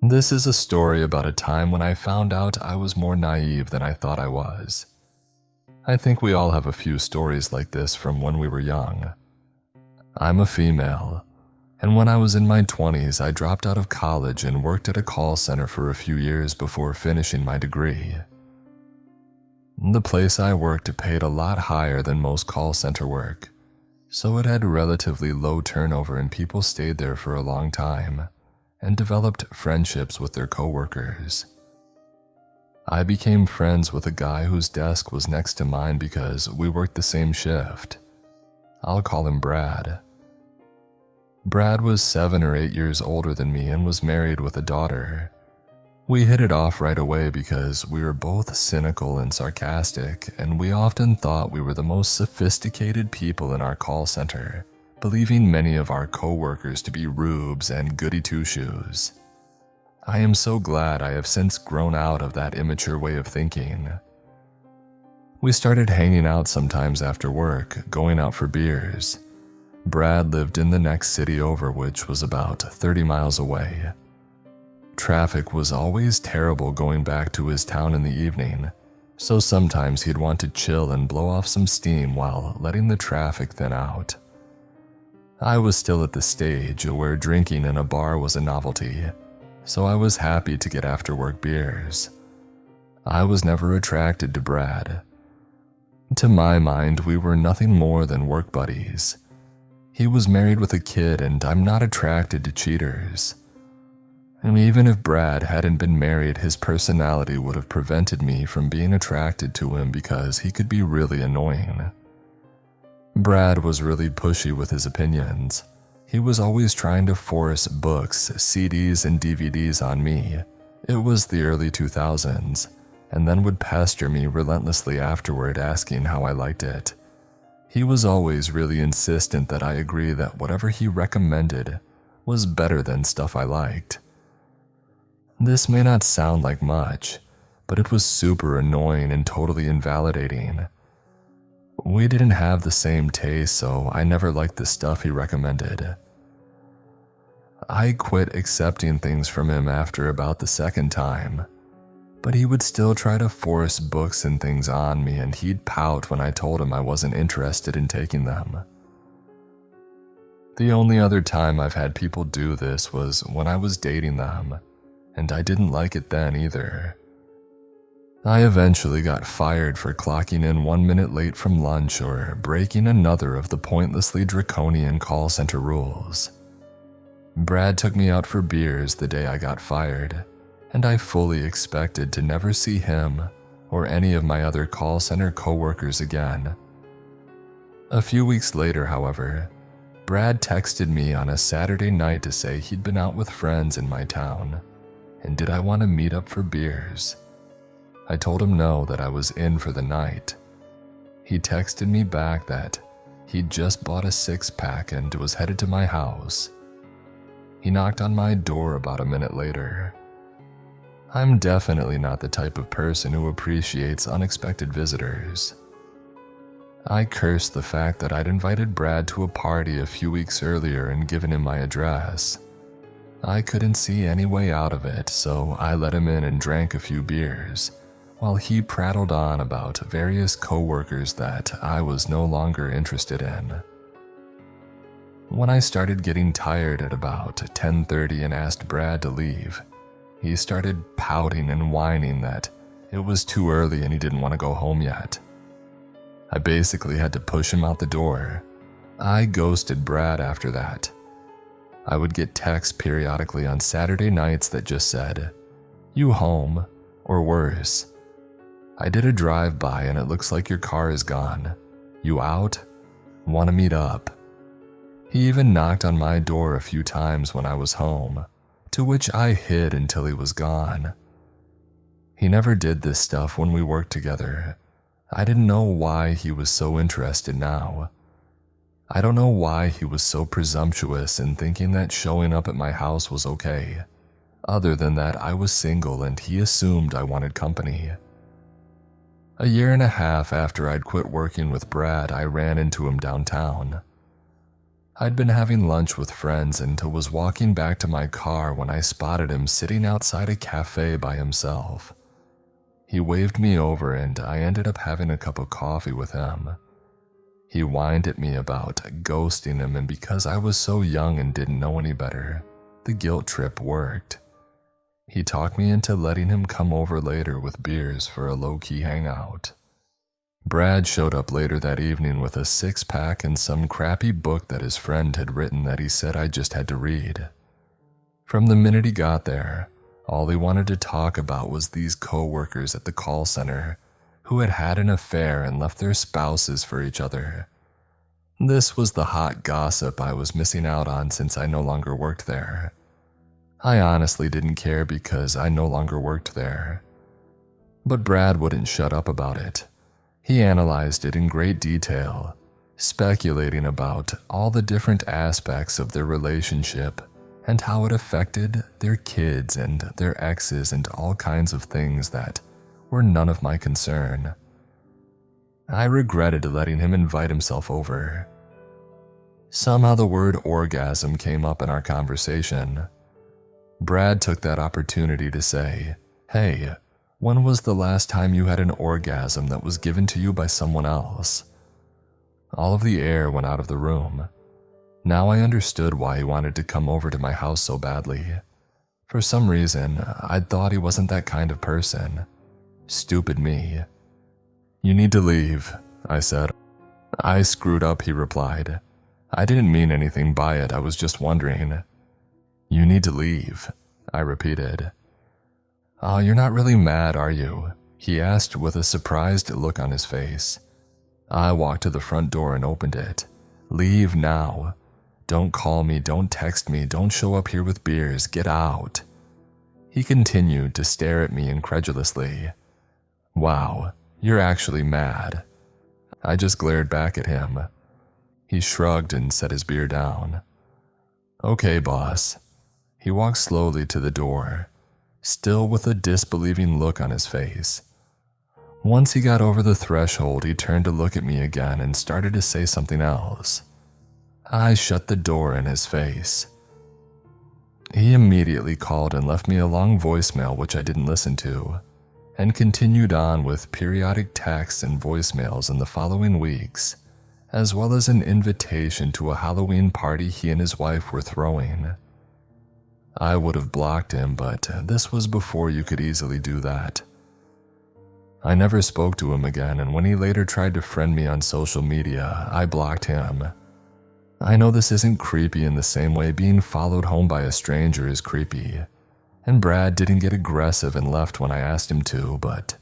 This is a story about a time when I found out I was more naive than I thought I was. I think we all have a few stories like this from when we were young. I'm a female, and when I was in my 20s, I dropped out of college and worked at a call center for a few years before finishing my degree. The place I worked paid a lot higher than most call center work, so it had relatively low turnover and people stayed there for a long time and developed friendships with their coworkers. I became friends with a guy whose desk was next to mine because we worked the same shift. I'll call him Brad. Brad was 7 or 8 years older than me and was married with a daughter. We hit it off right away because we were both cynical and sarcastic, and we often thought we were the most sophisticated people in our call center, believing many of our coworkers to be rubes and goody two-shoes. I am so glad I have since grown out of that immature way of thinking. We started hanging out sometimes after work, going out for beers. Brad lived in the next city over, which was about 30 miles away. Traffic was always terrible going back to his town in the evening, so sometimes he'd want to chill and blow off some steam while letting the traffic thin out. I was still at the stage where drinking in a bar was a novelty, so I was happy to get after-work beers. I was never attracted to Brad. To my mind, we were nothing more than work buddies. He was married with a kid, and I'm not attracted to cheaters. And even if Brad hadn't been married, his personality would have prevented me from being attracted to him because he could be really annoying. Brad was really pushy with his opinions. He was always trying to force books, CDs, and DVDs on me. It was the early 2000s, and then would pester me relentlessly afterward asking how I liked it. He was always really insistent that I agree that whatever he recommended was better than stuff I liked. This may not sound like much, but it was super annoying and totally invalidating. We didn't have the same taste, so I never liked the stuff he recommended. I quit accepting things from him after about the second time, but he would still try to force books and things on me, and he'd pout when I told him I wasn't interested in taking them. The only other time I've had people do this was when I was dating them, and I didn't like it then either. I eventually got fired for clocking in 1 minute late from lunch or breaking another of the pointlessly draconian call center rules. Brad took me out for beers the day I got fired, and I fully expected to never see him or any of my other call center coworkers again. A few weeks later, however, Brad texted me on a Saturday night to say he'd been out with friends in my town, and did I want to meet up for beers. I told him no, that I was in for the night. He texted me back that he'd just bought a 6-pack and was headed to my house. He knocked on my door about a minute later. I'm definitely not the type of person who appreciates unexpected visitors. I cursed the fact that I'd invited Brad to a party a few weeks earlier and given him my address. I couldn't see any way out of it, so I let him in and drank a few beers, while he prattled on about various coworkers that I was no longer interested in. When I started getting tired at about 10:30 and asked Brad to leave, he started pouting and whining that it was too early and he didn't want to go home yet. I basically had to push him out the door. I ghosted Brad after that. I would get texts periodically on Saturday nights that just said, "You home?" or worse, "I did a drive-by and it looks like your car is gone. You out? Want to meet up?" He even knocked on my door a few times when I was home, to which I hid until he was gone. He never did this stuff when we worked together. I didn't know why he was so interested now. I don't know why he was so presumptuous in thinking that showing up at my house was okay, other than that I was single and he assumed I wanted company. A year and a half after I'd quit working with Brad, I ran into him downtown. I'd been having lunch with friends and was walking back to my car when I spotted him sitting outside a cafe by himself. He waved me over and I ended up having a cup of coffee with him. He whined at me about ghosting him, and because I was so young and didn't know any better, the guilt trip worked. He talked me into letting him come over later with beers for a low-key hangout. Brad showed up later that evening with a six-pack and some crappy book that his friend had written that he said I just had to read. From the minute he got there, all he wanted to talk about was these coworkers at the call center who had had an affair and left their spouses for each other. This was the hot gossip I was missing out on since I no longer worked there. I honestly didn't care because I no longer worked there. But Brad wouldn't shut up about it. He analyzed it in great detail, speculating about all the different aspects of their relationship and how it affected their kids and their exes and all kinds of things that were none of my concern. I regretted letting him invite himself over. Somehow the word orgasm came up in our conversation. Brad took that opportunity to say, "Hey, when was the last time you had an orgasm that was given to you by someone else?" All of the air went out of the room. Now I understood why he wanted to come over to my house so badly. For some reason, I'd thought he wasn't that kind of person. Stupid me. "You need to leave," I said. "I screwed up," he replied. "I didn't mean anything by it, I was just wondering." "You need to leave," I repeated. "Oh, you're not really mad, are you?" he asked with a surprised look on his face. I walked to the front door and opened it. "Leave now. Don't call me, don't text me, don't show up here with beers, get out." He continued to stare at me incredulously. "Wow, you're actually mad." I just glared back at him. He shrugged and set his beer down. "Okay, boss." He walked slowly to the door, still with a disbelieving look on his face. Once he got over the threshold, he turned to look at me again and started to say something else. I shut the door in his face. He immediately called and left me a long voicemail which I didn't listen to, and continued on with periodic texts and voicemails in the following weeks, as well as an invitation to a Halloween party he and his wife were throwing. I would have blocked him, but this was before you could easily do that. I never spoke to him again, and when he later tried to friend me on social media, I blocked him. I know this isn't creepy in the same way being followed home by a stranger is creepy, and Brad didn't get aggressive and left when I asked him to, but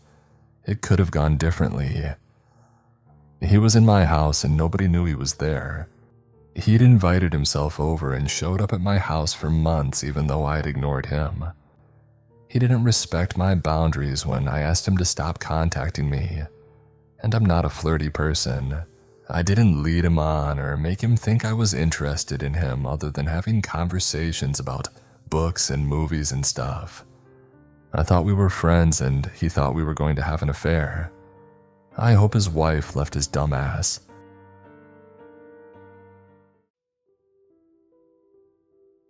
it could have gone differently. He was in my house and nobody knew he was there. He'd invited himself over and showed up at my house for months even though I had ignored him. He didn't respect my boundaries when I asked him to stop contacting me, and I'm not a flirty person. I didn't lead him on or make him think I was interested in him other than having conversations about books and movies and stuff. I thought we were friends and he thought we were going to have an affair. I hope his wife left his dumb ass.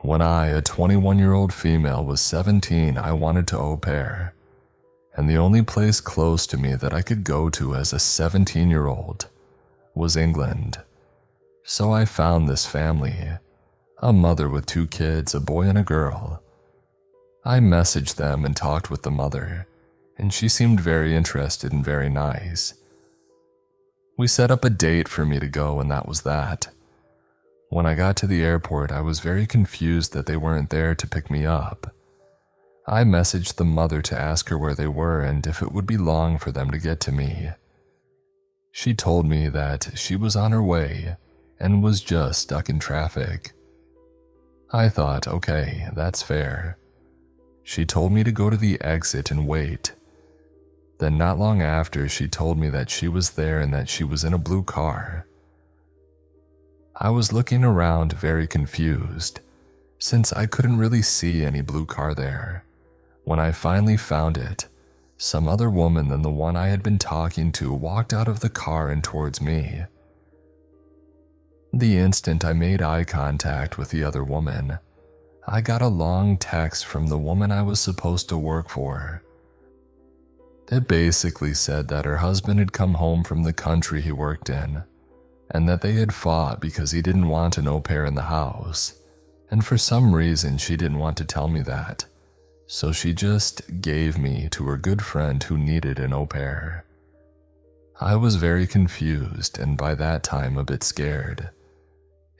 When I, a 21-year-old female, was 17, I wanted to au pair, and the only place close to me that I could go to as a 17-year-old was England. So I found this family, a mother with 2 kids, a boy and a girl. I messaged them and talked with the mother, and she seemed very interested and very nice. We set up a date for me to go, and that was that. When I got to the airport, I was very confused that they weren't there to pick me up. I messaged the mother to ask her where they were and if it would be long for them to get to me. She told me that she was on her way and was just stuck in traffic. I thought, okay, that's fair. She told me to go to the exit and wait. Then not long after, she told me that she was there and that she was in a blue car. I was looking around very confused, since I couldn't really see any blue car there. When I finally found it, some other woman than the one I had been talking to walked out of the car and towards me. The instant I made eye contact with the other woman, I got a long text from the woman I was supposed to work for. It basically said that her husband had come home from the country he worked in, and that they had fought because he didn't want an au pair in the house, and for some reason she didn't want to tell me that, so she just gave me to her good friend who needed an au pair. I was very confused and by that time a bit scared.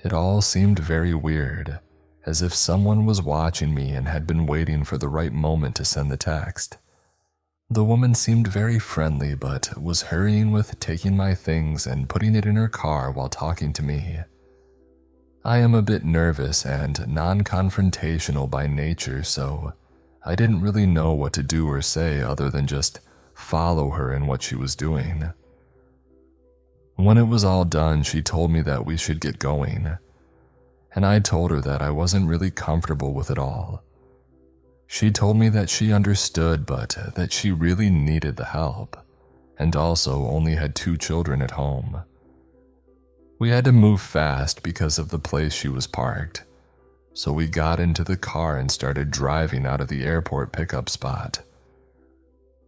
It all seemed very weird, as if someone was watching me and had been waiting for the right moment to send the text. The woman seemed very friendly but was hurrying with taking my things and putting it in her car while talking to me. I am a bit nervous and non-confrontational by nature, so I didn't really know what to do or say other than just follow her in what she was doing. When it was all done, she told me that we should get going, and I told her that I wasn't really comfortable with it all. She told me that she understood, but that she really needed the help, and also only had 2 children at home. We had to move fast because of the place she was parked, so we got into the car and started driving out of the airport pickup spot.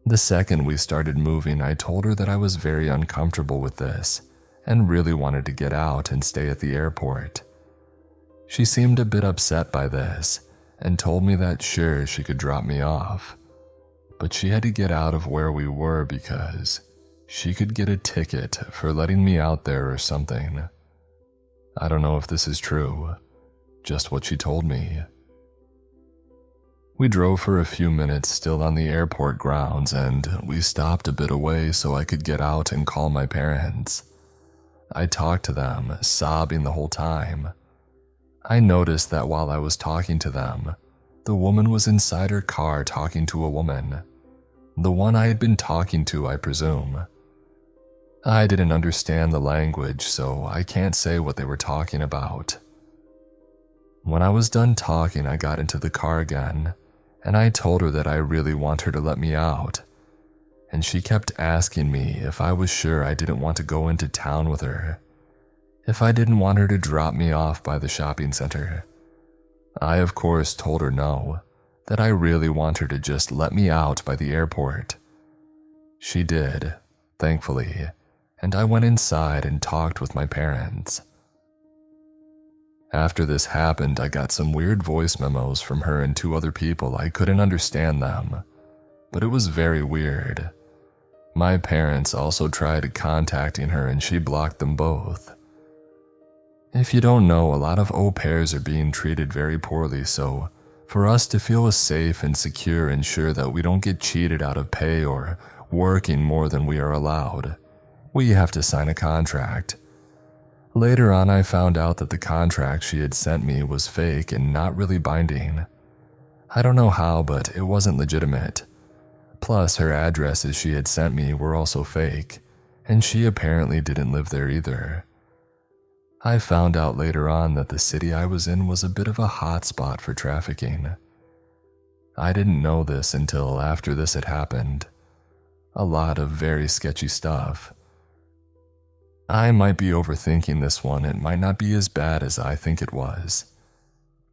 The second we started moving, I told her that I was very uncomfortable with this and really wanted to get out and stay at the airport. She seemed a bit upset by this and told me that sure, she could drop me off, but she had to get out of where we were because she could get a ticket for letting me out there or something. I don't know if this is true, just what she told me. We drove for a few minutes still on the airport grounds, and we stopped a bit away so I could get out and call my parents. I talked to them, sobbing the whole time. I noticed that while I was talking to them, the woman was inside her car talking to a woman. The one I had been talking to, I presume. I didn't understand the language, so I can't say what they were talking about. When I was done talking, I got into the car again, and I told her that I really want her to let me out, and she kept asking me if I was sure I didn't want to go into town with her, if I didn't want her to drop me off by the shopping center. I of course told her no, that I really want her to just let me out by the airport. She did, thankfully, and I went inside and talked with my parents. After this happened, I got some weird voice memos from her and 2 other people. I couldn't understand them, but it was very weird. My parents also tried contacting her and she blocked them both. If you don't know, a lot of au pairs are being treated very poorly, so for us to feel safe and secure and sure that we don't get cheated out of pay or working more than we are allowed, we have to sign a contract. Later on, I found out that the contract she had sent me was fake and not really binding. I don't know how, but it wasn't legitimate. Plus, her addresses she had sent me were also fake, and she apparently didn't live there either. I found out later on that the city I was in was a bit of a hot spot for trafficking. I didn't know this until after this had happened. A lot of very sketchy stuff. I might be overthinking this one, it might not be as bad as I think it was.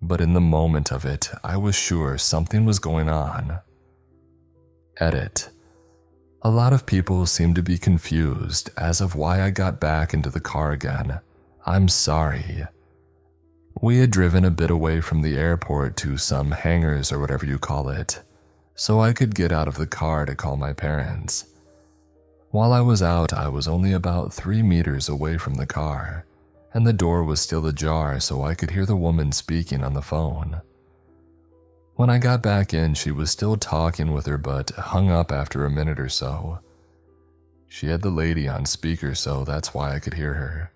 But in the moment of it, I was sure something was going on. Edit. A lot of people seem to be confused as of why I got back into the car again. I'm sorry. We had driven a bit away from the airport to some hangars or whatever you call it, so I could get out of the car to call my parents. While I was out, I was only about 3 meters away from the car, and the door was still ajar so I could hear the woman speaking on the phone. When I got back in, she was still talking with her but hung up after a minute or so. She had the lady on speaker, so that's why I could hear her.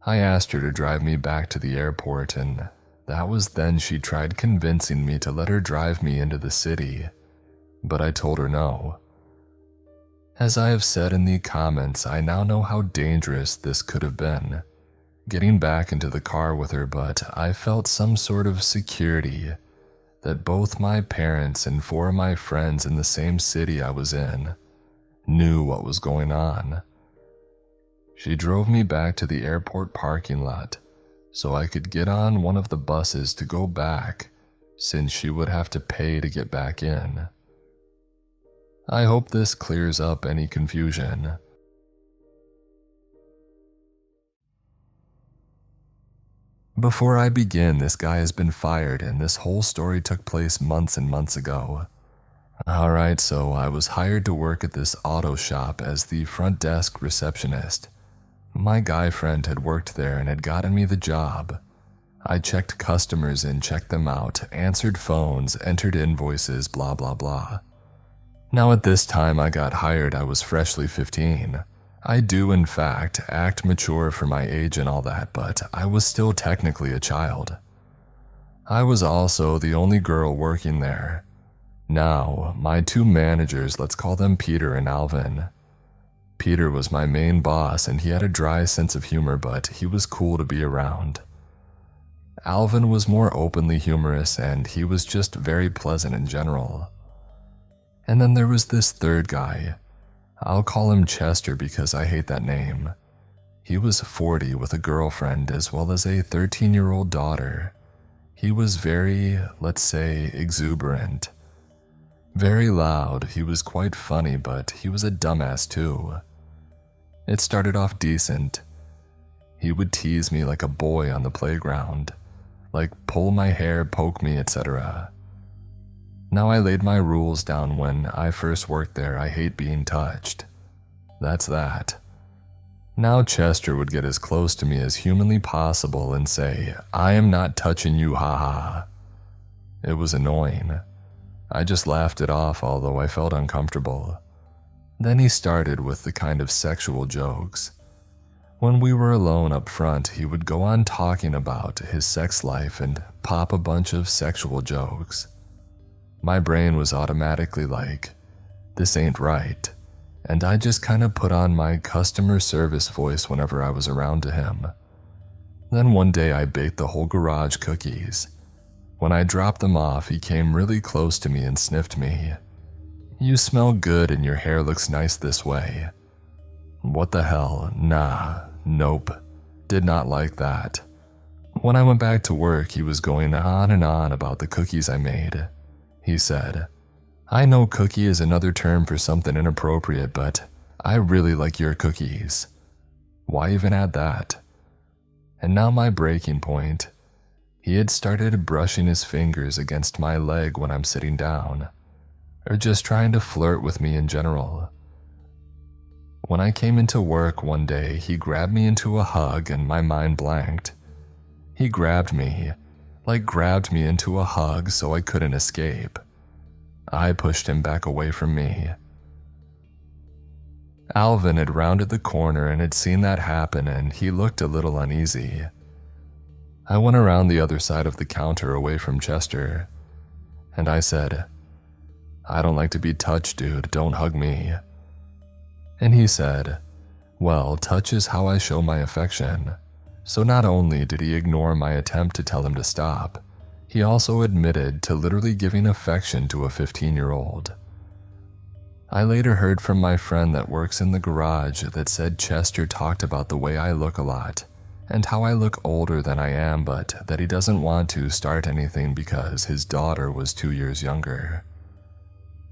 I asked her to drive me back to the airport, and that was then she tried convincing me to let her drive me into the city, but I told her no. As I have said in the comments, I now know how dangerous this could have been, getting back into the car with her, but I felt some sort of security that both my parents and 4 of my friends in the same city I was in knew what was going on. She drove me back to the airport parking lot so I could get on one of the buses to go back, since she would have to pay to get back in. I hope this clears up any confusion. Before I begin, this guy has been fired and this whole story took place months and months ago. Alright, so I was hired to work at this auto shop as the front desk receptionist. My guy friend had worked there and had gotten me the job. I checked customers in, checked them out, answered phones, entered invoices, blah blah blah. Now at this time I got hired, I was freshly 15. I do in fact act mature for my age and all that, but I was still technically a child. I was also the only girl working there. Now, my two managers, let's call them Peter and Alvin. Peter was my main boss and he had a dry sense of humor, but he was cool to be around. Alvin was more openly humorous and he was just very pleasant in general. And then there was this third guy. I'll call him Chester because I hate that name. He was 40 with a girlfriend as well as a 13-year-old daughter. He was very, let's say, exuberant. Very loud, he was quite funny, but he was a dumbass too. It started off decent. He would tease me like a boy on the playground, like pull my hair, poke me, etc. Now I laid my rules down when I first worked there. I hate being touched. That's that. Now Chester would get as close to me as humanly possible and say, "I am not touching you, haha." It was annoying. I just laughed it off, although I felt uncomfortable. Then he started with the kind of sexual jokes. When we were alone up front, he would go on talking about his sex life and pop a bunch of sexual jokes. My brain was automatically like, this ain't right, and I just kind of put on my customer service voice whenever I was around to him. Then one day I baked the whole garage cookies. When I dropped them off, he came really close to me and sniffed me. "You smell good and your hair looks nice this way." What the hell? Nah, nope. Did not like that. When I went back to work, he was going on and on about the cookies I made. He said, "I know cookie is another term for something inappropriate, but I really like your cookies." Why even add that? And now my breaking point. He had started brushing his fingers against my leg when I'm sitting down, or just trying to flirt with me in general. When I came into work one day, he grabbed me into a hug and my mind blanked. He grabbed me into a hug so I couldn't escape. I pushed him back away from me. Alvin had rounded the corner and had seen that happen and he looked a little uneasy. I went around the other side of the counter away from Chester, and I said, "I don't like to be touched, dude, don't hug me." And he said, "Well, touch is how I show my affection." So not only did he ignore my attempt to tell him to stop, he also admitted to literally giving affection to a 15-year-old. I later heard from my friend that works in the garage that said Chester talked about the way I look a lot, and how I look older than I am, but that he doesn't want to start anything because his daughter was 2 years younger.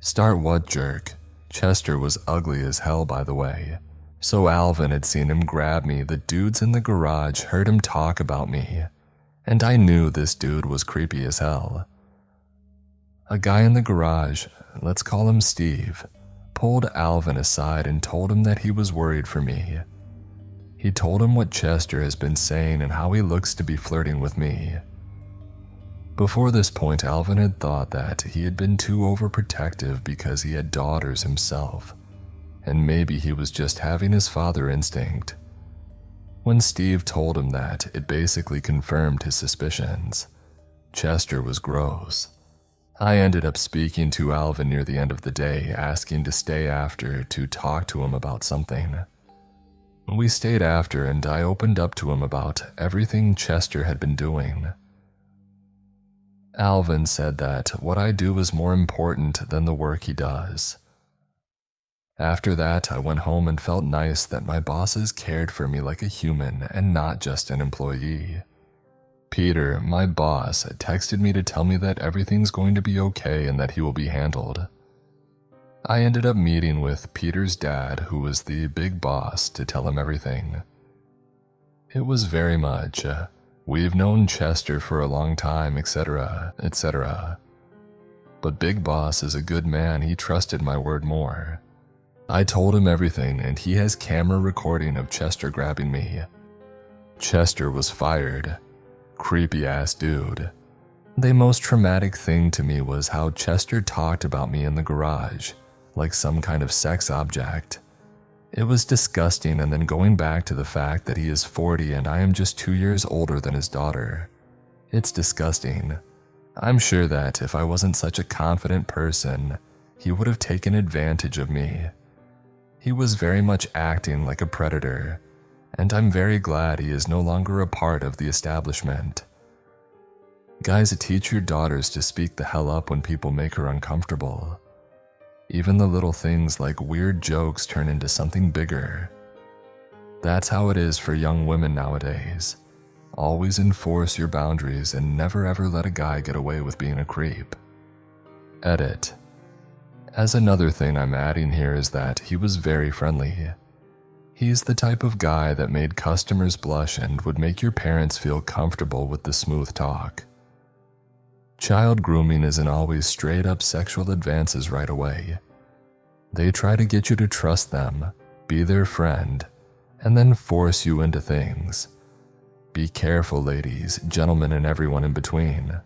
Start what, jerk? Chester was ugly as hell, by the way. So Alvin had seen him grab me, the dudes in the garage heard him talk about me, and I knew this dude was creepy as hell. A guy in the garage, let's call him Steve, pulled Alvin aside and told him that he was worried for me. He told him what Chester has been saying and how he looks to be flirting with me. Before this point, Alvin had thought that he had been too overprotective because he had daughters himself, and maybe he was just having his father instinct. When Steve told him that, it basically confirmed his suspicions. Chester was gross. I ended up speaking to Alvin near the end of the day, asking to stay after to talk to him about something. We stayed after and I opened up to him about everything Chester had been doing. Alvin said that what I do is more important than the work he does. After that, I went home and felt nice that my bosses cared for me like a human and not just an employee. Peter, my boss, texted me to tell me that everything's going to be okay and that he will be handled. I ended up meeting with Peter's dad, who was the big boss, to tell him everything. It was very much, we've known Chester for a long time, etc., etc. But Big Boss is a good man, he trusted my word more. I told him everything, and he has camera recording of Chester grabbing me. Chester was fired. Creepy ass dude. The most traumatic thing to me was how Chester talked about me in the garage, like some kind of sex object. It was disgusting, and then going back to the fact that he is 40 and I am just 2 years older than his daughter. It's disgusting. I'm sure that if I wasn't such a confident person, he would have taken advantage of me. He was very much acting like a predator, and I'm very glad he is no longer a part of the establishment. Guys, teach your daughters to speak the hell up when people make her uncomfortable. Even the little things like weird jokes turn into something bigger. That's how it is for young women nowadays. Always enforce your boundaries and never ever let a guy get away with being a creep. Edit. As another thing I'm adding here is that he was very friendly. He's the type of guy that made customers blush and would make your parents feel comfortable with the smooth talk. Child grooming isn't always straight up sexual advances right away. They try to get you to trust them, be their friend, and then force you into things. Be careful, ladies, gentlemen, and everyone in between.